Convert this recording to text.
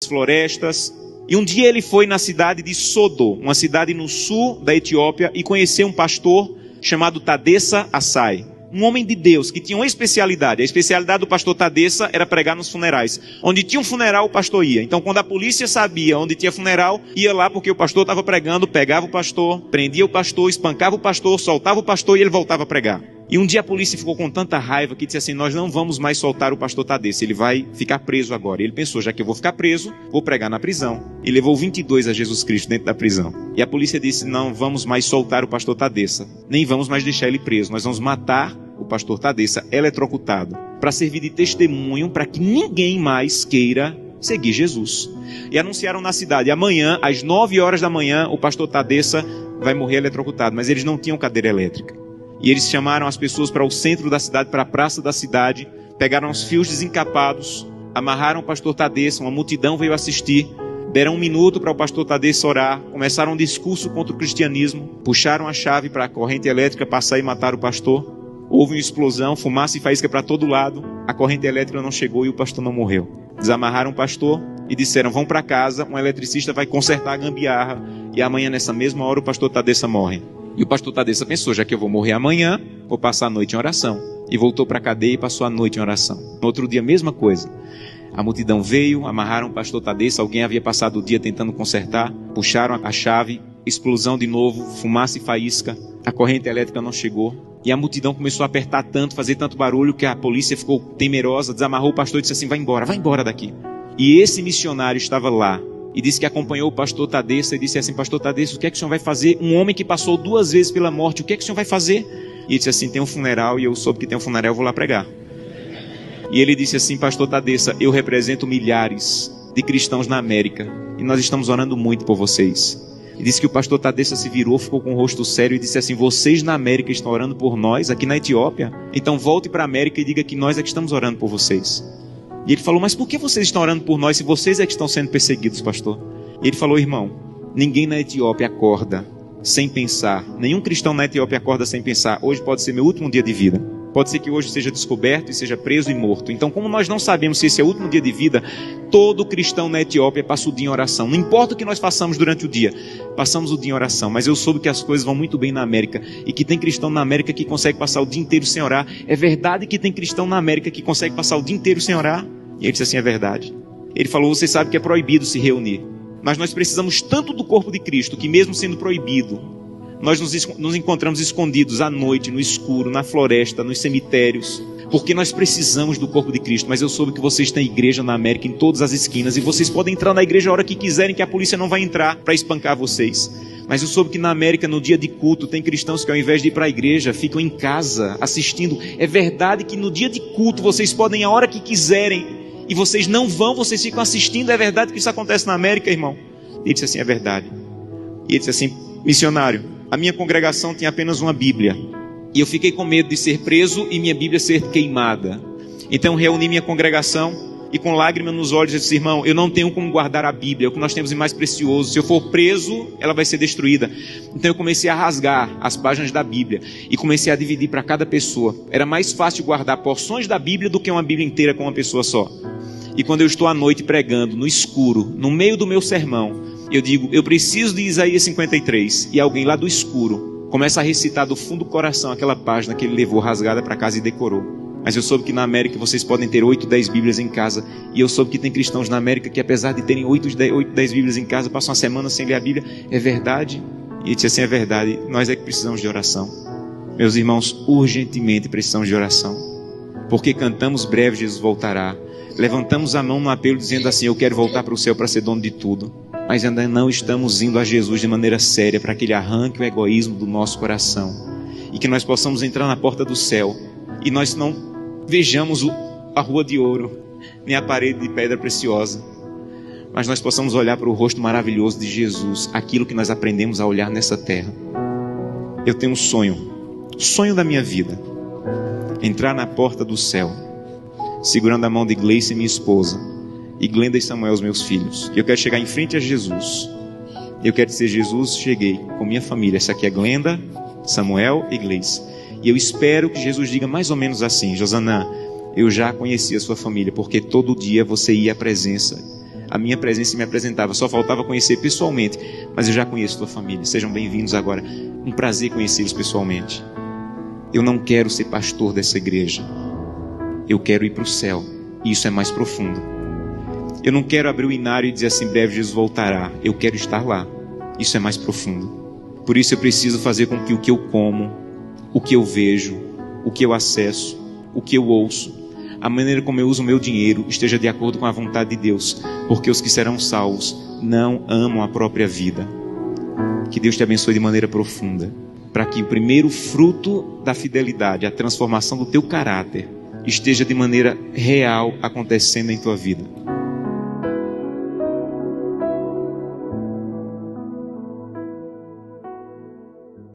florestas. E um dia ele foi na cidade de Sodo, uma cidade no sul da Etiópia, e conheceu um pastor chamado Tadessa Assai. Um homem de Deus que tinha uma especialidade. A especialidade do pastor Tadessa era pregar nos funerais. Onde tinha um funeral, o pastor ia. Então, quando a polícia sabia onde tinha funeral, ia lá porque o pastor estava pregando, pegava o pastor, prendia o pastor, espancava o pastor, soltava o pastor e ele voltava a pregar. E um dia a polícia ficou com tanta raiva que disse assim: nós não vamos mais soltar o pastor Tadessa, ele vai ficar preso agora. E ele pensou: já que eu vou ficar preso, vou pregar na prisão. E levou 22 a Jesus Cristo dentro da prisão. E a polícia disse: não vamos mais soltar o pastor Tadessa, nem vamos mais deixar ele preso, nós vamos matar o pastor Tadessa eletrocutado, para servir de testemunho para que ninguém mais queira seguir Jesus. E anunciaram na cidade: amanhã, às 9 horas da manhã, o pastor Tadessa vai morrer eletrocutado. Mas eles não tinham cadeira elétrica. E eles chamaram as pessoas para o centro da cidade, para a praça da cidade, pegaram os fios desencapados, amarraram o pastor Tadessa, uma multidão veio assistir, deram 1 minuto para o pastor Tadessa orar, começaram um discurso contra o cristianismo, puxaram a chave para a corrente elétrica passar e matar o pastor. Houve uma explosão, fumaça e faísca para todo lado, a corrente elétrica não chegou e o pastor não morreu. Desamarraram o pastor e disseram: vão para casa, um eletricista vai consertar a gambiarra e amanhã nessa mesma hora o pastor Tadessa morre. E o pastor Tadessa pensou: já que eu vou morrer amanhã, vou passar a noite em oração. E voltou para a cadeia e passou a noite em oração. No outro dia, mesma coisa. A multidão veio, amarraram o pastor Tadessa, alguém havia passado o dia tentando consertar, puxaram a chave, explosão de novo, fumaça e faísca, a corrente elétrica não chegou. E a multidão começou a apertar tanto, fazer tanto barulho, que a polícia ficou temerosa, desamarrou o pastor e disse assim: vai embora daqui. E esse missionário estava lá, e disse que acompanhou o pastor Tadessa e disse assim: pastor Tadessa, o que é que o senhor vai fazer? Um homem que passou 2 vezes pela morte, o que é que o senhor vai fazer? E ele disse assim: tem um funeral, e eu soube que tem um funeral, eu vou lá pregar. E ele disse assim: pastor Tadessa, eu represento milhares de cristãos na América, e nós estamos orando muito por vocês. E disse que o pastor Tadessa se virou, ficou com o rosto sério e disse assim: vocês na América estão orando por nós, aqui na Etiópia? Então volte para a América e diga que nós é que estamos orando por vocês. E ele falou: mas por que vocês estão orando por nós se vocês é que estão sendo perseguidos, pastor? E ele falou: irmão, ninguém na Etiópia acorda sem pensar. Nenhum cristão na Etiópia acorda sem pensar: hoje pode ser meu último dia de vida. Pode ser que hoje seja descoberto e seja preso e morto. Então, como nós não sabemos se esse é o último dia de vida, todo cristão na Etiópia passa o dia em oração. Não importa o que nós façamos durante o dia, passamos o dia em oração. Mas eu soube que as coisas vão muito bem na América e que tem cristão na América que consegue passar o dia inteiro sem orar. É verdade que tem cristão na América que consegue passar o dia inteiro sem orar? E ele disse assim: é verdade. Ele falou: você sabe que é proibido se reunir, mas nós precisamos tanto do corpo de Cristo que mesmo sendo proibido, nós nos encontramos escondidos à noite, no escuro, na floresta, nos cemitérios, porque nós precisamos do corpo de Cristo. Mas eu soube que vocês têm igreja na América em todas as esquinas, e vocês podem entrar na igreja a hora que quiserem, que a polícia não vai entrar para espancar vocês. Mas eu soube que na América, no dia de culto, tem cristãos que ao invés de ir para a igreja, ficam em casa assistindo. É verdade que no dia de culto vocês podem ir a hora que quiserem, e vocês não vão, vocês ficam assistindo. É verdade que isso acontece na América, irmão? E ele disse assim: é verdade. E ele disse assim: missionário, a minha congregação tinha apenas uma Bíblia, e eu fiquei com medo de ser preso e minha Bíblia ser queimada. Então reuni minha congregação e com lágrimas nos olhos eu disse: irmão, eu não tenho como guardar a Bíblia, é o que nós temos de mais precioso. Se eu for preso, ela vai ser destruída. Então eu comecei a rasgar as páginas da Bíblia e comecei a dividir para cada pessoa. Era mais fácil guardar porções da Bíblia do que uma Bíblia inteira com uma pessoa só. E quando eu estou à noite pregando, no escuro, no meio do meu sermão, eu digo: eu preciso de Isaías 53. E alguém lá do escuro começa a recitar do fundo do coração aquela página que ele levou rasgada para casa e decorou. Mas eu soube que na América vocês podem ter 8, 10 Bíblias em casa. E eu soube que tem cristãos na América que, apesar de terem 8, 10 Bíblias em casa, passam uma semana sem ler a Bíblia. É verdade? E ele disse assim: é verdade, nós é que precisamos de oração. Meus irmãos, urgentemente precisamos de oração. Porque cantamos: breve Jesus voltará. Levantamos a mão no apelo dizendo assim: eu quero voltar para o céu para ser dono de tudo. Mas ainda não estamos indo a Jesus de maneira séria, para que Ele arranque o egoísmo do nosso coração e que nós possamos entrar na porta do céu e nós não vejamos a rua de ouro nem a parede de pedra preciosa, mas nós possamos olhar para o rosto maravilhoso de Jesus, aquilo que nós aprendemos a olhar nessa terra. Eu tenho um sonho da minha vida: entrar na porta do céu segurando a mão de Gleice, minha esposa, e Glenda e Samuel, os meus filhos. Eu quero chegar em frente a Jesus. Eu quero dizer: Jesus, cheguei com minha família. Essa aqui é Glenda, Samuel e Gleice. E eu espero que Jesus diga mais ou menos assim: Josanã, eu já conheci a sua família, porque todo dia você ia à presença. a minha presença me apresentava. Só faltava conhecer pessoalmente, mas eu já conheço tua família. Sejam bem-vindos agora. Um prazer conhecê-los pessoalmente. Eu não quero ser pastor dessa igreja. Eu quero ir para o céu. E isso é mais profundo. Eu não quero abrir o inário e dizer assim, breve Jesus voltará. Eu quero estar lá. Isso é mais profundo. Por isso eu preciso fazer com que o que eu como, o que eu vejo, o que eu acesso, o que eu ouço, a maneira como eu uso o meu dinheiro esteja de acordo com a vontade de Deus. Porque os que serão salvos não amam a própria vida. Que Deus te abençoe de maneira profunda. Para que o primeiro fruto da fidelidade, a transformação do teu caráter, esteja de maneira real acontecendo em tua vida.